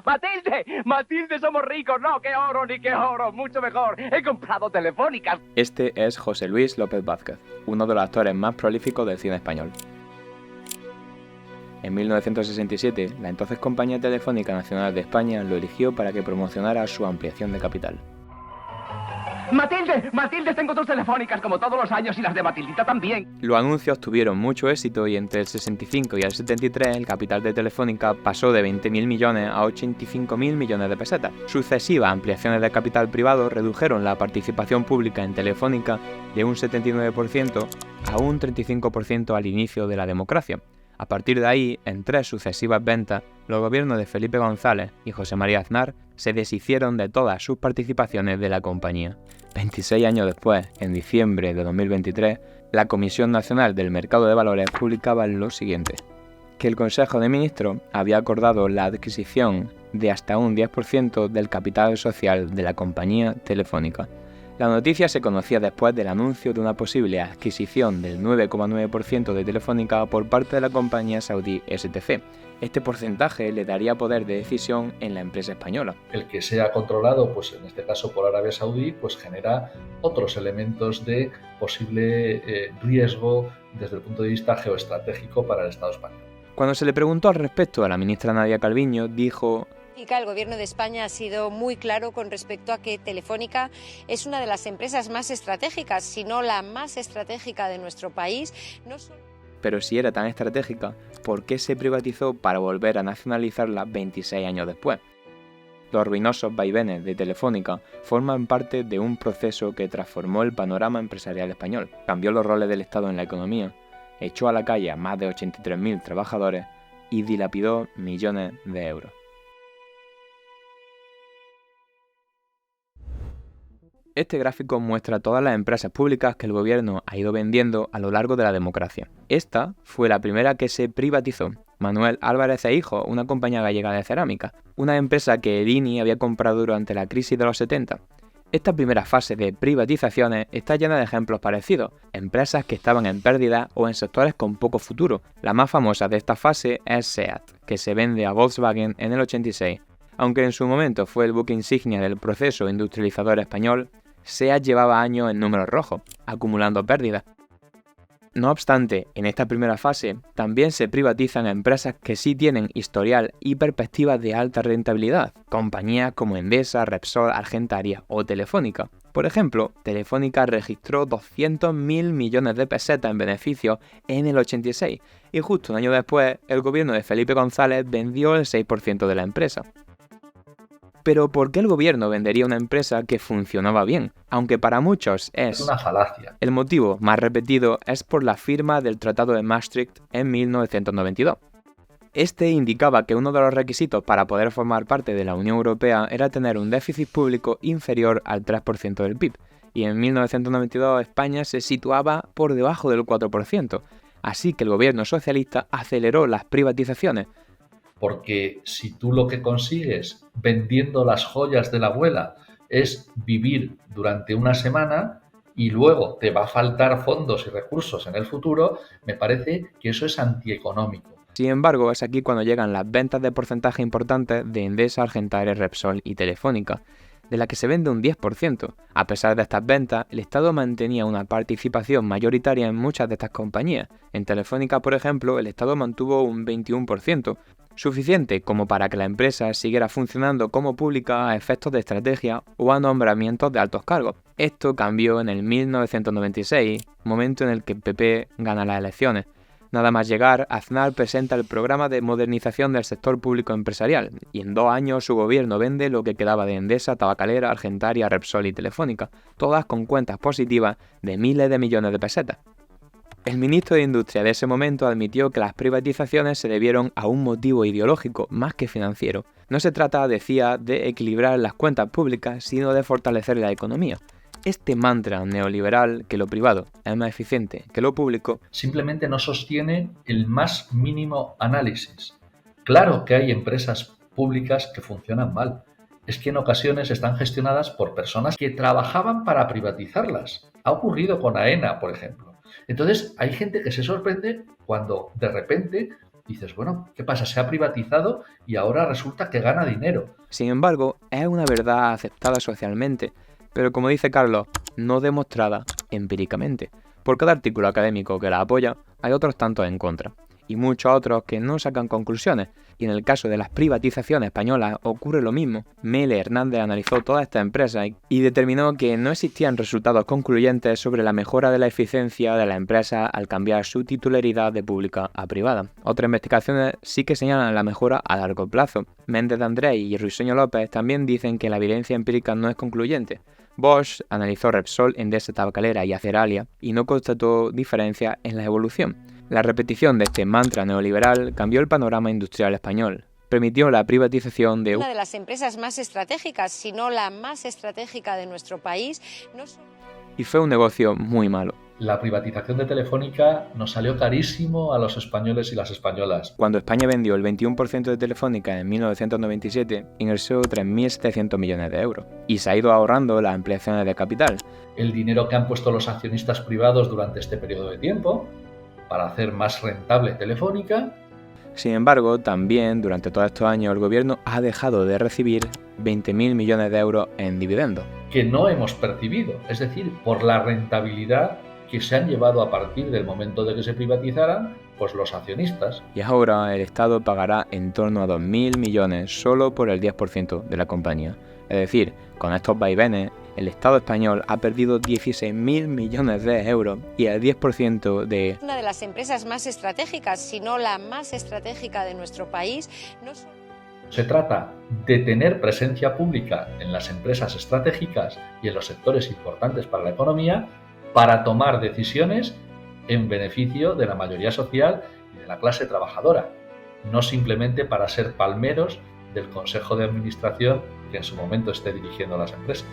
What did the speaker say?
¡Matilde! ¡Matilde, somos ricos! ¡No, qué oro, ni qué oro! ¡Mucho mejor! ¡He comprado Telefónica! Este es José Luis López Vázquez, uno de los actores más prolíficos del cine español. En 1967, la entonces Compañía Telefónica Nacional de España lo eligió para que promocionara su ampliación de capital. ¡Matilde! ¡Matilde, tengo dos Telefónicas como todos los años y las de Matildita también! Los anuncios tuvieron mucho éxito y entre el 65 y el 73 el capital de Telefónica pasó de 20.000 millones a 85.000 millones de pesetas. Sucesivas ampliaciones de capital privado redujeron la participación pública en Telefónica de un 79% a un 35% al inicio de la democracia. A partir de ahí, en 3 sucesivas ventas, los gobiernos de Felipe González y José María Aznar se deshicieron de todas sus participaciones de la compañía. 26 años después, en diciembre de 2023, la Comisión Nacional del Mercado de Valores publicaba lo siguiente: que el Consejo de Ministros había acordado la adquisición de hasta un 10% del capital social de la compañía Telefónica. La noticia se conocía después del anuncio de una posible adquisición del 9,9% de Telefónica por parte de la compañía saudí STC. Este porcentaje le daría poder de decisión en la empresa española. El que sea controlado, pues en este caso por Arabia Saudí, pues genera otros elementos de posible riesgo desde el punto de vista geoestratégico para el Estado español. Cuando se le preguntó al respecto a la ministra Nadia Calviño, dijo: El gobierno de España ha sido muy claro con respecto a que Telefónica es una de las empresas más estratégicas, si no la más estratégica de nuestro país. Pero si era tan estratégica, ¿por qué se privatizó para volver a nacionalizarla 26 años después? Los ruinosos vaivenes de Telefónica forman parte de un proceso que transformó el panorama empresarial español, cambió los roles del Estado en la economía, echó a la calle a más de 83.000 trabajadores y dilapidó millones de euros. Este gráfico muestra todas las empresas públicas que el gobierno ha ido vendiendo a lo largo de la democracia. Esta fue la primera que se privatizó: Manuel Álvarez e Hijo, una compañía gallega de cerámica, una empresa que el INI había comprado durante la crisis de los 70. Esta primera fase de privatizaciones está llena de ejemplos parecidos, empresas que estaban en pérdida o en sectores con poco futuro. La más famosa de esta fase es SEAT, que se vende a Volkswagen en el 86. Aunque en su momento fue el buque insignia del proceso industrializador español, SEAT llevaba años en números rojos, acumulando pérdidas. No obstante, en esta primera fase también se privatizan empresas que sí tienen historial y perspectivas de alta rentabilidad, compañías como Endesa, Repsol, Argentaria o Telefónica. Por ejemplo, Telefónica registró 200.000 millones de pesetas en beneficios en el 86 y justo un año después el gobierno de Felipe González vendió el 6% de la empresa. Pero ¿por qué el gobierno vendería una empresa que funcionaba bien? Aunque para muchos es una falacia. El motivo más repetido es por la firma del Tratado de Maastricht en 1992. Este indicaba que uno de los requisitos para poder formar parte de la Unión Europea era tener un déficit público inferior al 3% del PIB, y en 1992 España se situaba por debajo del 4%, así que el gobierno socialista aceleró las privatizaciones. Porque si tú lo que consigues vendiendo las joyas de la abuela es vivir durante una semana y luego te va a faltar fondos y recursos en el futuro, me parece que eso es antieconómico. Sin embargo, es aquí cuando llegan las ventas de porcentaje importantes de Endesa, Argentaria, Repsol y Telefónica, de la que se vende un 10%. A pesar de estas ventas, el Estado mantenía una participación mayoritaria en muchas de estas compañías. En Telefónica, por ejemplo, el Estado mantuvo un 21%, suficiente como para que la empresa siguiera funcionando como pública a efectos de estrategia o a nombramientos de altos cargos. Esto cambió en el 1996, momento en el que el PP gana las elecciones. Nada más llegar, Aznar presenta el programa de modernización del sector público empresarial, y en 2 años su gobierno vende lo que quedaba de Endesa, Tabacalera, Argentaria, Repsol y Telefónica, todas con cuentas positivas de miles de millones de pesetas. El ministro de Industria de ese momento admitió que las privatizaciones se debieron a un motivo ideológico más que financiero. No se trata, decía, de equilibrar las cuentas públicas, sino de fortalecer la economía. Este mantra neoliberal, que lo privado es más eficiente que lo público, simplemente no sostiene el más mínimo análisis. Claro que hay empresas públicas que funcionan mal. Es que en ocasiones están gestionadas por personas que trabajaban para privatizarlas. Ha ocurrido con AENA, por ejemplo. Entonces, hay gente que se sorprende cuando de repente Dices, bueno, ¿qué pasa? Se ha privatizado y ahora resulta que gana dinero. Sin embargo, es una verdad aceptada socialmente, pero como dice Carlos, no demostrada empíricamente. Por cada artículo académico que la apoya, hay otros tantos en contra, y muchos otros que no sacan conclusiones, y en el caso de las privatizaciones españolas ocurre lo mismo. Mele Hernández analizó todas estas empresas y determinó que no existían resultados concluyentes sobre la mejora de la eficiencia de las empresas al cambiar su titularidad de pública a privada. Otras investigaciones sí que señalan la mejora a largo plazo. Méndez de Andrés y Ruiseño López también dicen que la evidencia empírica no es concluyente. Bosch analizó Repsol, Endesa Tabacalera y Aceralia y no constató diferencias en la evolución. La repetición de este mantra neoliberal cambió el panorama industrial español. Permitió la privatización de una de las empresas más estratégicas, si no la más estratégica de nuestro país. Y fue un negocio muy malo. La privatización de Telefónica nos salió carísimo a los españoles y las españolas. Cuando España vendió el 21% de Telefónica en 1997, ingresó 3.700 millones de euros y se ha ido ahorrando las ampliaciones de capital. El dinero que han puesto los accionistas privados durante este periodo de tiempo para hacer más rentable Telefónica. Sin embargo, también durante todos estos años el gobierno ha dejado de recibir 20.000 millones de euros en dividendos. Que no hemos percibido, es decir, por la rentabilidad que se han llevado a partir del momento de que se privatizaran, pues los accionistas. Y ahora el Estado pagará en torno a 2.000 millones solo por el 10% de la compañía. Es decir, con estos vaivenes, el Estado español ha perdido 16.000 millones de euros y el 10% de una de las empresas más estratégicas, si no la más estratégica de nuestro país. Se trata de tener presencia pública en las empresas estratégicas y en los sectores importantes para la economía para tomar decisiones en beneficio de la mayoría social y de la clase trabajadora, no simplemente para ser palmeros del Consejo de Administración que en su momento esté dirigiendo las empresas.